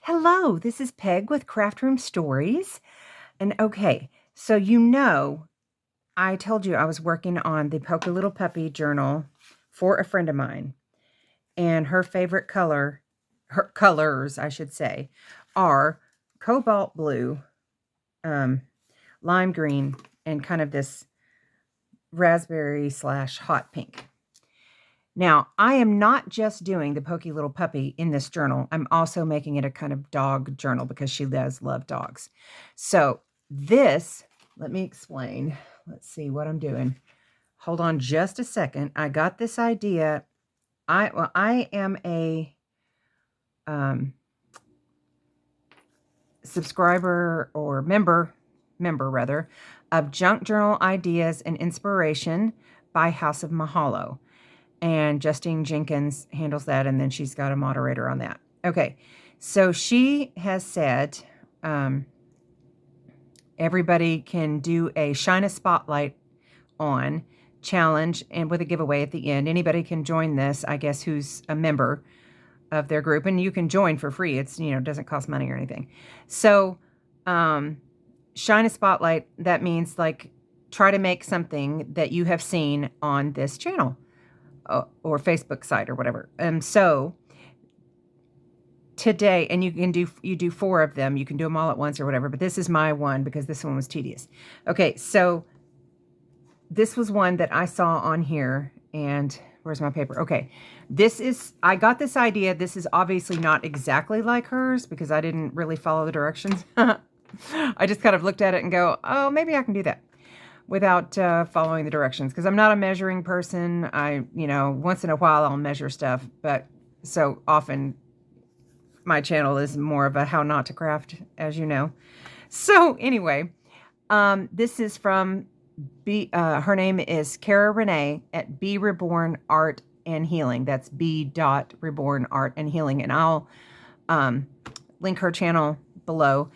Hello, this is Peg with Craft Room Stories. And okay, I told you I was working on the Polka Little Puppy journal for a friend of mine, and her favorite her colors, I should say, are cobalt blue, um, lime green, and kind of this raspberry slash hot pink. Now, I am not just doing the Pokey Little Puppy in this journal. I'm also making it a kind of dog journal because she does love dogs. So let me explain. Let's see what I'm doing. Hold on just a second. I got this idea. I am a subscriber or member rather, of Junk Journal Ideas and Inspiration by House of Mahalo. And Justine Jenkins handles that, and then she's got a moderator on that. Okay, so she has said everybody can do a Shine a Spotlight on challenge and with a giveaway at the end. Anybody can join this, I guess, who's a member of their group, and you can join for free. It's, doesn't cost money or anything. So, Shine a Spotlight, that means like try to make something that you have seen on this channel or Facebook site or whatever. So today, and you do 4 of them. You can do them all at once or whatever, but this is my one because this one was tedious. Okay, so this was one that I saw on here, and where's my paper? Okay, I got this idea. This is obviously not exactly like hers because I didn't really follow the directions. I just kind of looked at it and go, oh, maybe I can do that without following the directions, because I'm not a measuring person. Once in a while I'll measure stuff, but so often my channel is more of a how not to craft, as you know. So anyway, this is from her name is Cara Renee at Be Reborn Art and Healing. That's B. Reborn Art and Healing, and I'll link her channel below.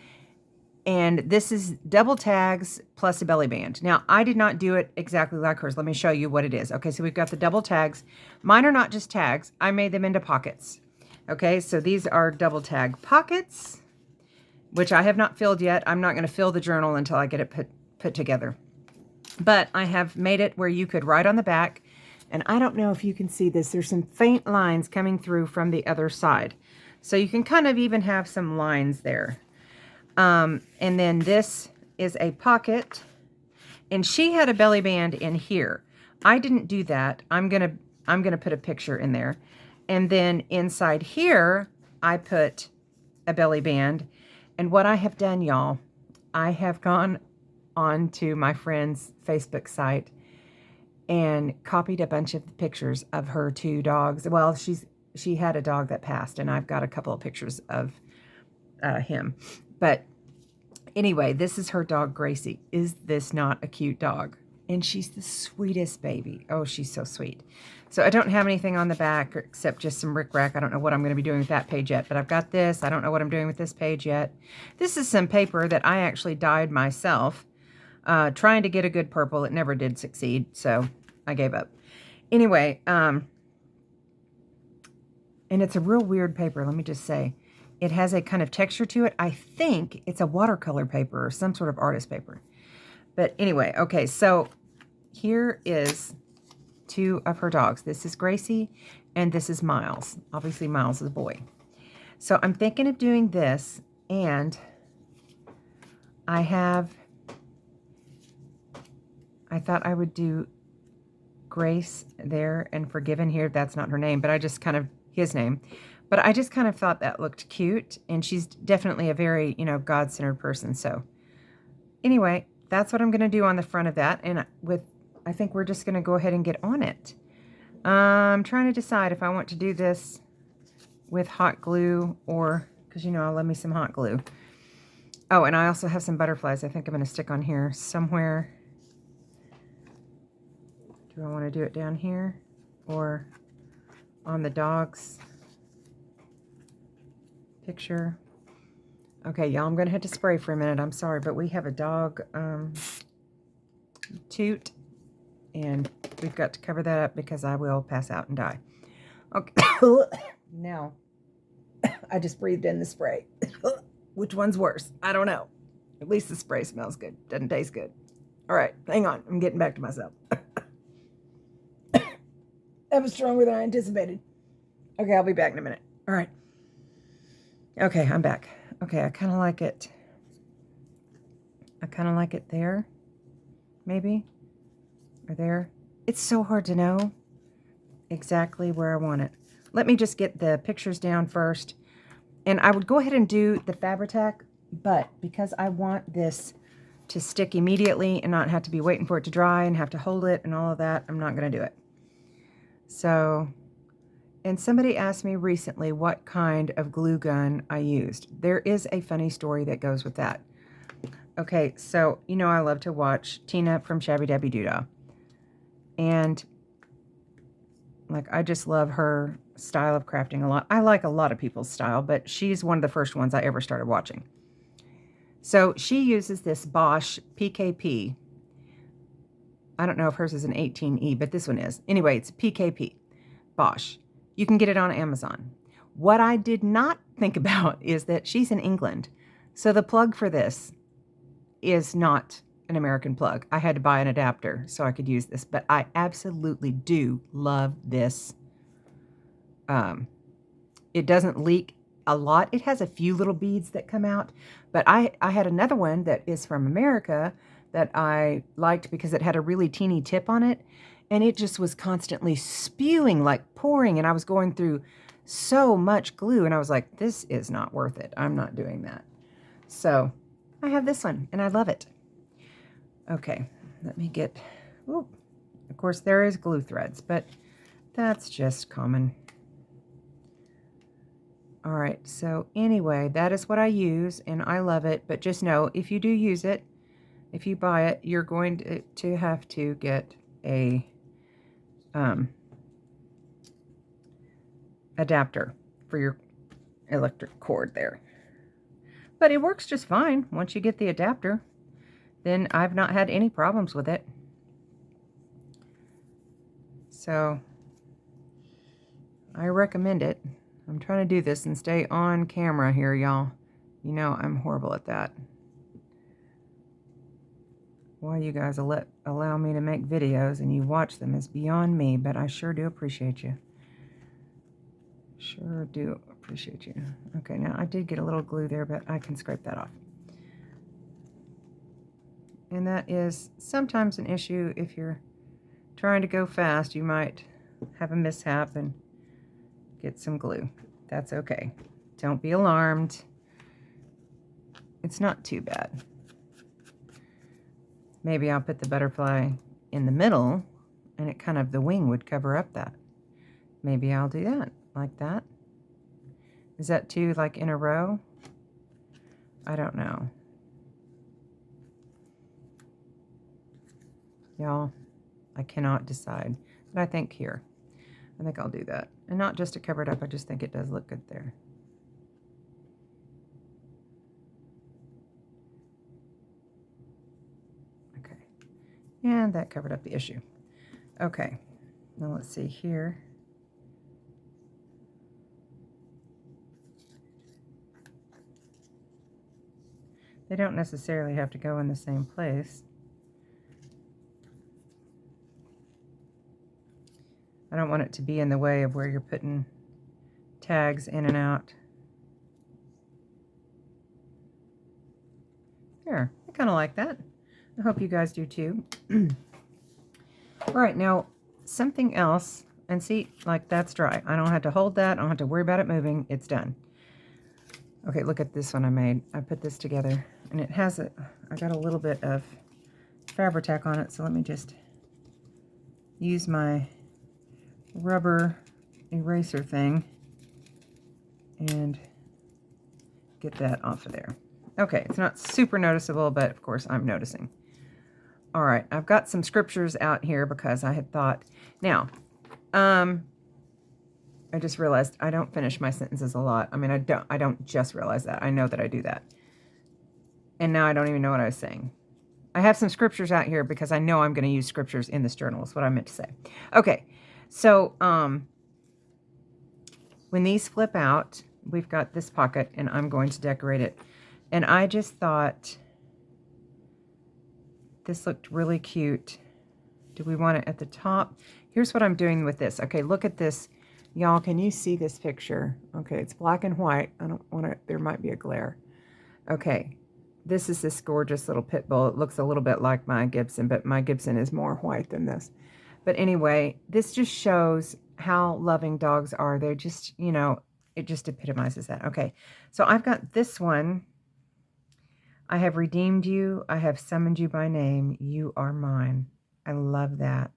And this is double tags plus a belly band. Now, I did not do it exactly like hers. Let me show you what it is. Okay, so we've got the double tags. Mine are not just tags. I made them into pockets. Okay, so these are double tag pockets, which I have not filled yet. I'm not going to fill the journal until I get it put together. But I have made it where you could write on the back. And I don't know if you can see this. There's some faint lines coming through from the other side. So you can kind of even have some lines there. And then this is a pocket, and she had a belly band in here. I didn't do that. I'm gonna put a picture in there. And then inside here, I put a belly band. And what I have done, y'all, I have gone on to my friend's Facebook site and copied a bunch of pictures of her 2 dogs. Well, she had a dog that passed, and I've got a couple of pictures of him. But anyway, this is her dog, Gracie. Is this not a cute dog? And she's the sweetest baby. Oh, she's so sweet. So I don't have anything on the back except just some rickrack. I don't know what I'm going to be doing with that page yet, but I've got this. I don't know what I'm doing with this page yet. This is some paper that I actually dyed myself, trying to get a good purple. It never did succeed, so I gave up. Anyway, and it's a real weird paper, let me just say. It has a kind of texture to it. I think it's a watercolor paper or some sort of artist paper. But anyway, okay, so here is 2 of her dogs. This is Gracie, and this is Miles. Obviously, Miles is a boy. So I'm thinking of doing this, and I thought I would do Grace there and Forgiven here. That's not her name, but I just kind of, his name. But I just kind of thought that looked cute, and she's definitely a very, God-centered person. So anyway, that's what I'm going to do on the front of that. And I think we're just going to go ahead and get on it. I'm trying to decide if I want to do this with hot glue or, because I love me some hot glue. Oh, and I also have some butterflies I think I'm going to stick on here somewhere. Do I want to do it down here or on the dog's picture? Okay, y'all, I'm going to have to spray for a minute. I'm sorry, but we have a dog toot, and we've got to cover that up because I will pass out and die. Okay, now I just breathed in the spray. Which one's worse? I don't know. At least the spray smells good. Doesn't taste good. All right, hang on. I'm getting back to myself. That was stronger than I anticipated. Okay, I'll be back in a minute. All right. Okay, I'm back. Okay, I kind of like it. I kind of like it there. Maybe. Or there. It's so hard to know exactly where I want it. Let me just get the pictures down first. And I would go ahead and do the Fabri-Tac, but because I want this to stick immediately and not have to be waiting for it to dry and have to hold it and all of that, I'm not going to do it. So, and somebody asked me recently what kind of glue gun I used. There is a funny story that goes with that. Okay, so, you know I love to watch Tina from Shabby Dabby Doodah. And, like, I just love her style of crafting a lot. I like a lot of people's style, but she's one of the first ones I ever started watching. So she uses this Bosch PKP. I don't know if hers is an 18E, but this one is. Anyway, it's PKP, Bosch. You can get it on Amazon. What I did not think about is that she's in England. So the plug for this is not an American plug. I had to buy an adapter so I could use this, but I absolutely do love this. It doesn't leak a lot. It has a few little beads that come out, but I had another one that is from America that I liked because it had a really teeny tip on it, and it just was constantly spewing, like pouring, and I was going through so much glue, and I was like, this is not worth it. I'm not doing that. So I have this one, and I love it. Okay, let me get, ooh, of course there is glue threads, but that's just common. All right, so anyway, that is what I use, and I love it, but just know, if you do use it, if you buy it, you're going to have to get a adapter for your electric cord there. But it works just fine once you get the adapter. Then I've not had any problems with it. So I recommend it. I'm trying to do this and stay on camera here, y'all. You know I'm horrible at that. Why you guys allow me to make videos and you watch them is beyond me, but I sure do appreciate you. Sure do appreciate you. Okay, now I did get a little glue there, but I can scrape that off. And that is sometimes an issue if you're trying to go fast. You might have a mishap and get some glue. That's okay. Don't be alarmed. It's not too bad. Maybe I'll put the butterfly in the middle and it kind of, the wing would cover up that. Maybe I'll do that, like that. Is that two like in a row? I don't know. Y'all, I cannot decide. But I think here. I think I'll do that. And not just to cover it up, I just think it does look good there. Okay. And that covered up the issue. Okay. Now let's see here. They don't necessarily have to go in the same place. I don't want it to be in the way of where you're putting tags in and out. There, I kind of like that. I hope you guys do too. All right, now something else, and see, like that's dry. I don't have to hold that. I don't have to worry about it moving. It's done. Okay, look at this one I made. I put this together, and it has I got a little bit of Fabri-Tac on it, so let me just use my rubber eraser thing and get that off of there. Okay, it's not super noticeable, but of course I'm noticing. All right, I've got some scriptures out here because I had thought. Now, I just realized I don't finish my sentences a lot. I mean, I don't just realize that. I know that I do that. And now I don't even know what I was saying. I have some scriptures out here because I know I'm going to use scriptures in this journal is what I meant to say. Okay, so when these flip out, we've got this pocket, and I'm going to decorate it. And I just thought this looked really cute. Do we want it at the top? Here's what I'm doing with this. Okay, look at this. Y'all, can you see this picture? Okay, it's black and white. I don't want to, there might be a glare. Okay, this is this gorgeous little pit bull. It looks a little bit like my Gibson, but my Gibson is more white than this. But anyway, this just shows how loving dogs are. They're just, you know, it just epitomizes that. Okay, so I've got this one. I have redeemed you. I have summoned you by name. You are mine. I love that.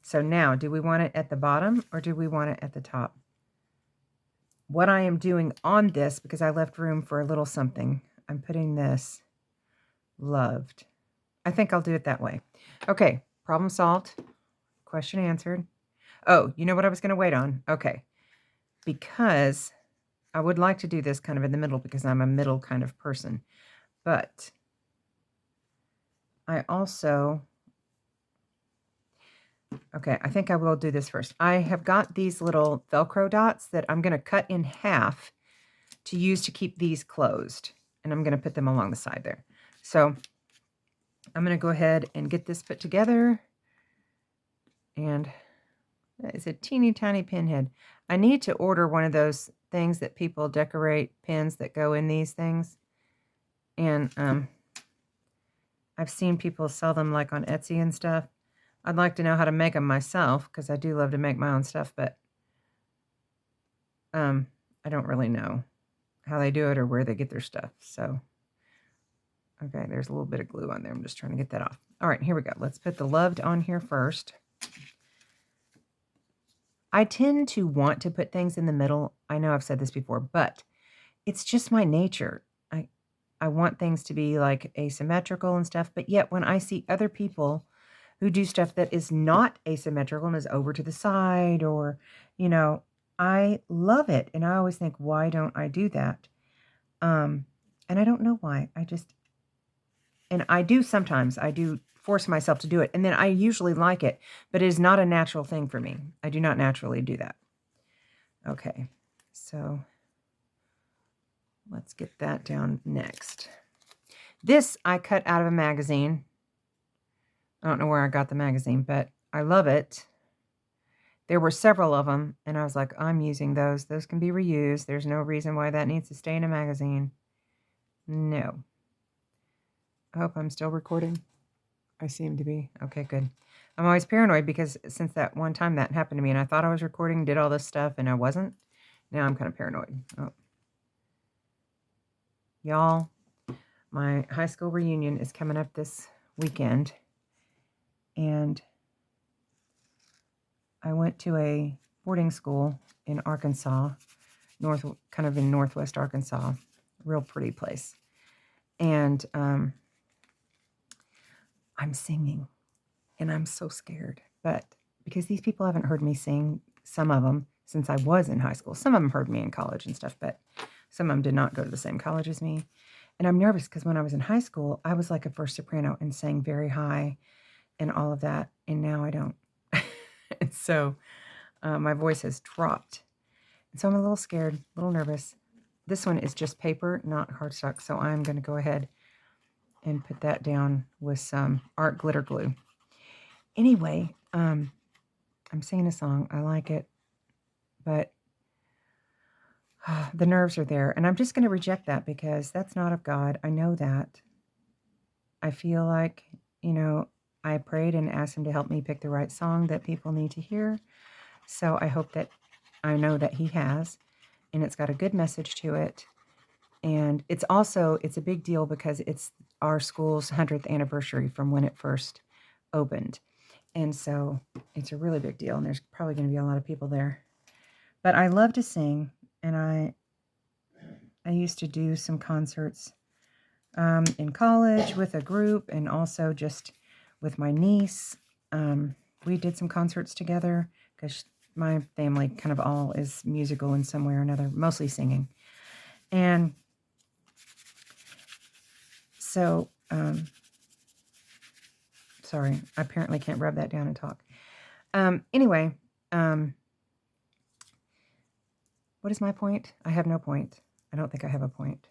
So now, do we want it at the bottom or do we want it at the top? What I am doing on this, because I left room for a little something, I'm putting this loved. I think I'll do it that way. Okay, problem solved. Question answered. Oh, you know what I was going to wait on? Okay, because I would like to do this kind of in the middle because I'm a middle kind of person. But I also... Okay, I think I will do this first. I have got these little Velcro dots that I'm going to cut in half to use to keep these closed. And I'm going to put them along the side there. So I'm going to go ahead and get this put together. And that is a teeny tiny pinhead. I need to order one of those things that people decorate pins that go in these things. And I've seen people sell them like on Etsy and stuff. I'd like to know how to make them myself because I do love to make my own stuff, but I don't really know how they do it or where they get their stuff. So, okay, there's a little bit of glue on there. I'm just trying to get that off. All right, here we go. Let's put the loved on here first. I tend to want to put things in the middle. I know I've said this before, but it's just my nature. I want things to be like asymmetrical and stuff, but yet when I see other people who do stuff that is not asymmetrical and is over to the side or, you know, I love it. And I always think, why don't I do that? And I don't know why. And I do sometimes, I do force myself to do it. And then I usually like it, but it is not a natural thing for me. I do not naturally do that. Okay, so let's get that down next. This I cut out of a magazine. I don't know where I got the magazine, but I love it. There were several of them, and I was like, I'm using those. Those can be reused. There's no reason why that needs to stay in a magazine. No. I hope I'm still recording. I seem to be. Okay, good. I'm always paranoid because since that one time that happened to me, and I thought I was recording, did all this stuff, and I wasn't. Now I'm kind of paranoid. Oh. Y'all, my high school reunion is coming up this weekend. And I went to a boarding school in Arkansas, kind of in northwest Arkansas, real pretty place. And I'm singing, and I'm so scared. But because these people haven't heard me sing, some of them, since I was in high school. Some of them heard me in college and stuff, but some of them did not go to the same college as me. And I'm nervous because when I was in high school, I was like a first soprano and sang very high and all of that, and now I don't. And so my voice has dropped. And so I'm a little scared, a little nervous. This one is just paper, not cardstock, so I'm going to go ahead and put that down with some art glitter glue. Anyway, I'm singing a song. I like it, but the nerves are there, and I'm just going to reject that because that's not of God. I know that. I feel like, you know, I prayed and asked him to help me pick the right song that people need to hear. So I hope that I know that he has, and it's got a good message to it. And it's a big deal because it's our school's 100th anniversary from when it first opened. And so it's a really big deal, and there's probably going to be a lot of people there. But I love to sing, and I used to do some concerts in college with a group and also just with my niece. We did some concerts together because my family kind of all is musical in some way or another, mostly singing. And so, sorry, I apparently can't rub that down and talk. Anyway, what What is my point? I have no point. I don't think I have a point.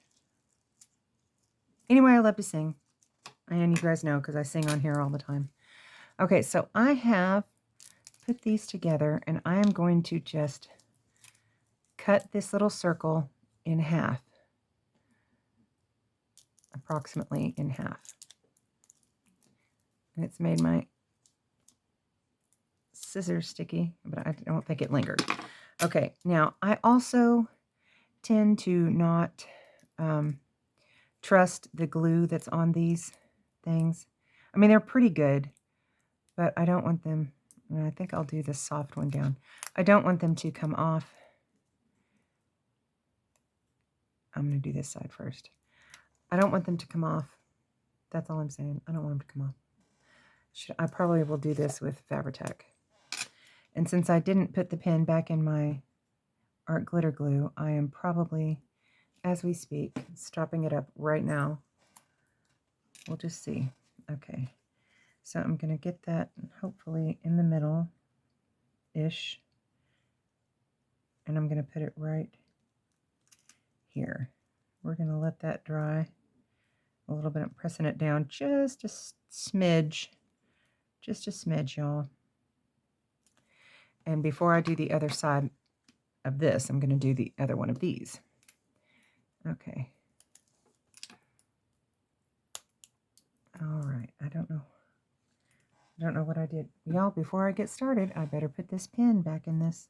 Anyway, I love to sing. And you guys know because I sing on here all the time. Okay, so I have put these together, and I am going to just cut this little circle in half, approximately in half. And it's made my scissors sticky, but I don't think it lingered. Okay, now I also tend to not trust the glue that's on these things. I mean, they're pretty good, but I don't want them, and I think I'll do this soft one down. I don't want them to come off. I'm going to do this side first. I don't want them to come off. That's all I'm saying. I don't want them to come off. I probably will do this with Fabri-Tac. And since I didn't put the pen back in my art glitter glue, I am probably, as we speak, stopping it up right now. We'll just see. Okay. So I'm going to get that hopefully in the middle-ish. And I'm going to put it right here. We're going to let that dry a little bit. I'm pressing it down just a smidge. Just a smidge, y'all. And before I do the other side of this, I'm going to do the other one of these. Okay. All right. I don't know what I did. Y'all, before I get started, I better put this pen back in this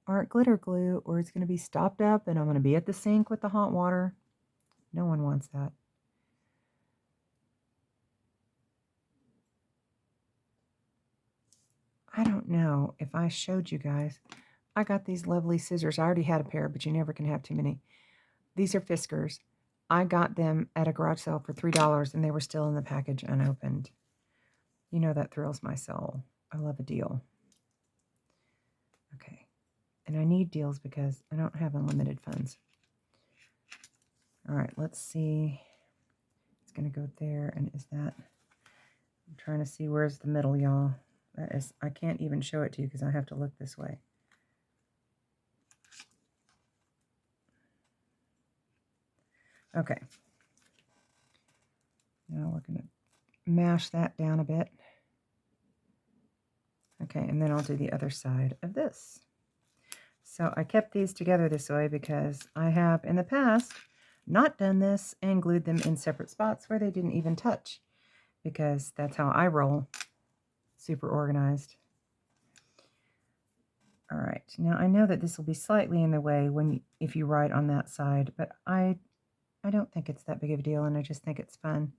art glitter glue, or it's going to be stopped up and I'm going to be at the sink with the hot water. No one wants that. I don't know if I showed you guys. I got these lovely scissors. I already had a pair, but you never can have too many. These are Fiskars. I got them at a garage sale for $3, and they were still in the package unopened. You know that thrills my soul. I love a deal. Okay. And I need deals because I don't have unlimited funds. All right, let's see. It's going to go there, and is that... I'm trying to see where's the middle, y'all. That is, I can't even show it to you because I have to look this way. Okay. Now we're going to mash that down a bit. Okay, and then I'll do the other side of this. So I kept these together this way because I have in the past not done this and glued them in separate spots where they didn't even touch, because that's how I roll. Super organized. All right, now I know that this will be slightly in the way if you write on that side, but I don't think it's that big of a deal, and I just think it's fun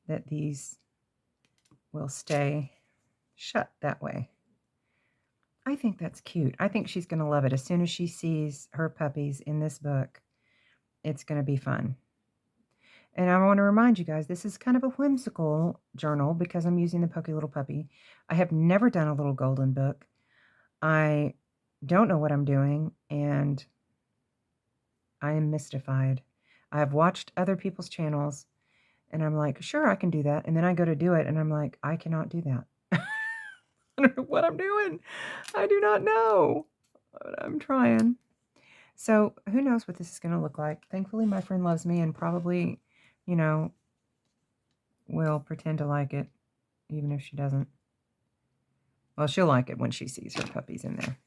that these will stay shut that way. I think that's cute. I think she's going to love it. As soon as she sees her puppies in this book, it's going to be fun. And I want to remind you guys, this is kind of a whimsical journal because I'm using the Pokey Little Puppy. I have never done a little golden book. I don't know what I'm doing, and I am mystified. I have watched other people's channels, and I'm like, sure, I can do that. And then I go to do it, and I'm like, I cannot do that. I don't know what I'm doing. I do not know, but I'm trying. So who knows what this is going to look like. Thankfully, my friend loves me and probably, you know, will pretend to like it, even if she doesn't. Well, she'll like it when she sees her puppies in there.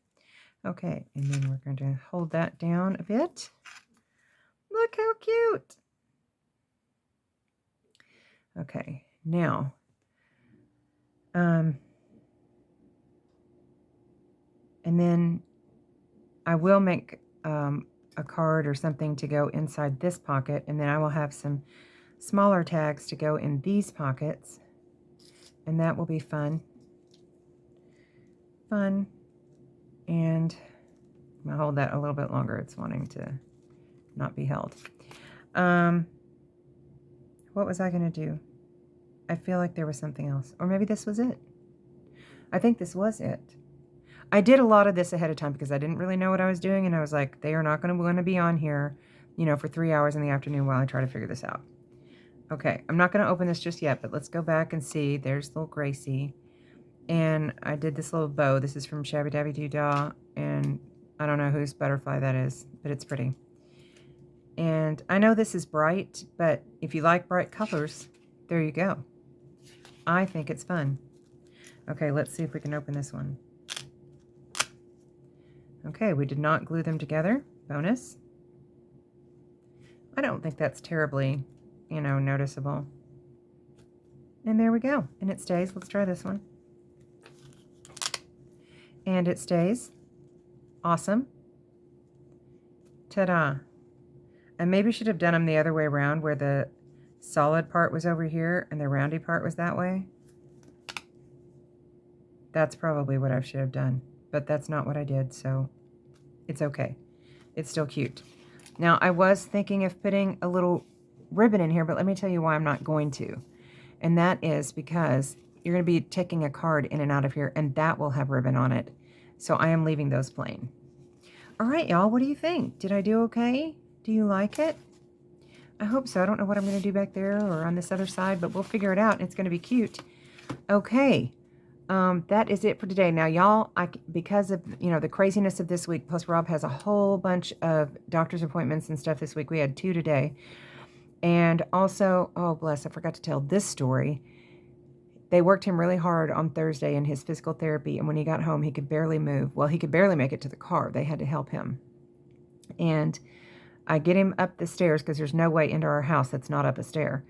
Okay, and then we're going to hold that down a bit. Look how cute. Okay, now, and then I will make a card or something to go inside this pocket, and then I will have some smaller tags to go in these pockets, and that will be fun. And I'm going to hold that a little bit longer. It's wanting to not be held. What was I going to do? I feel like there was something else. Or maybe this was it. I think this was it. I did a lot of this ahead of time because I didn't really know what I was doing, and I was like, they are not going to be on here, you know, for 3 hours in the afternoon while I try to figure this out. Okay, I'm not going to open this just yet, but let's go back and see. There's little Gracie. And I did this little bow. This is from Shabby Dabby Doo Dah, and I don't know whose butterfly that is, but it's pretty. And I know this is bright, but if you like bright colors, there you go. I think it's fun. Okay, let's see if we can open this one. Okay, we did not glue them together. Bonus. I don't think that's terribly, noticeable. And there we go. And it stays. Let's try this one. And it stays. Awesome. Ta-da. I maybe should have done them the other way around, where the solid part was over here and the roundy part was that way. That's probably what I should have done, but that's not what I did, so it's okay. It's still cute. Now, I was thinking of putting a little ribbon in here, but let me tell you why I'm not going to. And that is because you're going to be taking a card in and out of here, and that will have ribbon on it. So I am leaving those plain. All right, y'all, what do you think? Did I do okay? Do you like it? I hope so. I don't know what I'm going to do back there or on this other side, but we'll figure it out, and it's going to be cute. Okay. That is it for today. Now, y'all, because of, the craziness of this week, plus Rob has a whole bunch of doctor's appointments and stuff this week. We had 2 today. And also, oh, bless, I forgot to tell this story. They worked him really hard on Thursday in his physical therapy. And when he got home, he could barely move. Well, he could barely make it to the car. They had to help him. And I get him up the stairs because there's no way into our house that's not up a stair.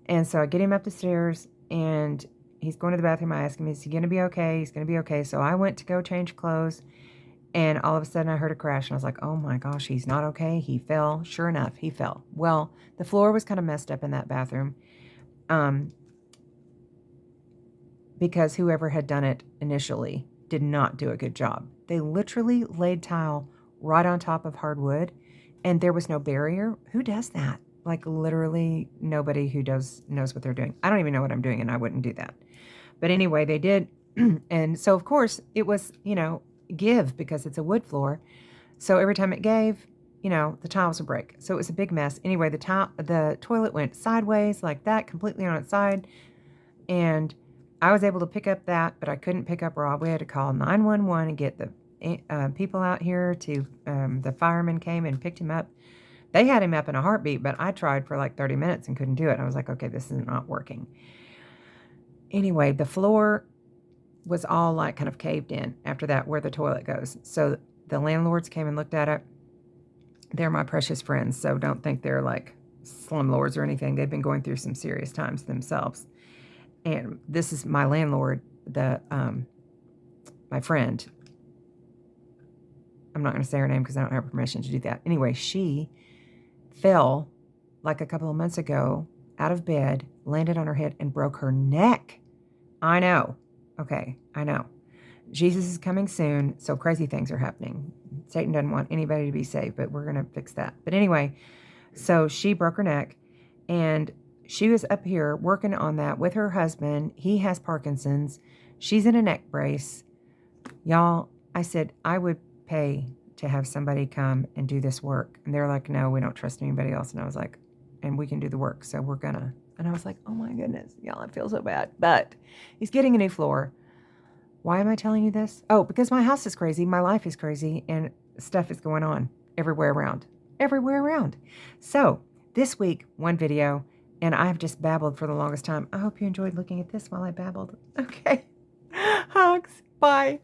And so I get him up the stairs, and he's going to the bathroom. I ask him, is he going to be okay? He's going to be okay. So I went to go change clothes, and all of a sudden I heard a crash, and I was like, oh my gosh, he's not okay. He fell. Sure enough, he fell. Well, the floor was kind of messed up in that bathroom because whoever had done it initially did not do a good job. They literally laid tile right on top of hardwood, and there was no barrier. Who does that? Like, literally nobody who knows what they're doing. I don't even know what I'm doing, and I wouldn't do that. But anyway, they did. And so, of course, it was, give, because it's a wood floor. So every time it gave, the tiles would break. So it was a big mess. Anyway, the toilet went sideways like that, completely on its side. And I was able to pick up that, but I couldn't pick up Rob. We had to call 911 and get the people out here to, the firemen came and picked him up. They had him up in a heartbeat, but I tried for like 30 minutes and couldn't do it. I was like, okay, this is not working. Anyway, the floor was all like kind of caved in after that, where the toilet goes. So the landlords came and looked at it. They're my precious friends, so don't think they're like slumlords or anything. They've been going through some serious times themselves. And this is my landlord, my friend. I'm not going to say her name because I don't have permission to do that. Anyway, she fell like a couple of months ago out of bed, landed on her head, and broke her neck. I know. Okay, I know. Jesus is coming soon, so crazy things are happening. Satan doesn't want anybody to be saved, but we're going to fix that. But anyway, so she broke her neck, and she was up here working on that with her husband. He has Parkinson's. She's in a neck brace. Y'all, I said I would pay to have somebody come and do this work. And they're like, no, we don't trust anybody else. And I was like, and we can do the work, so we're gonna. And I was like, oh my goodness, y'all, I feel so bad. But he's getting a new floor. Why am I telling you this? Oh, because my house is crazy, my life is crazy, and stuff is going on everywhere around. Everywhere around. So this week, one video, and I've just babbled for the longest time. I hope you enjoyed looking at this while I babbled. Okay. Hugs. Bye.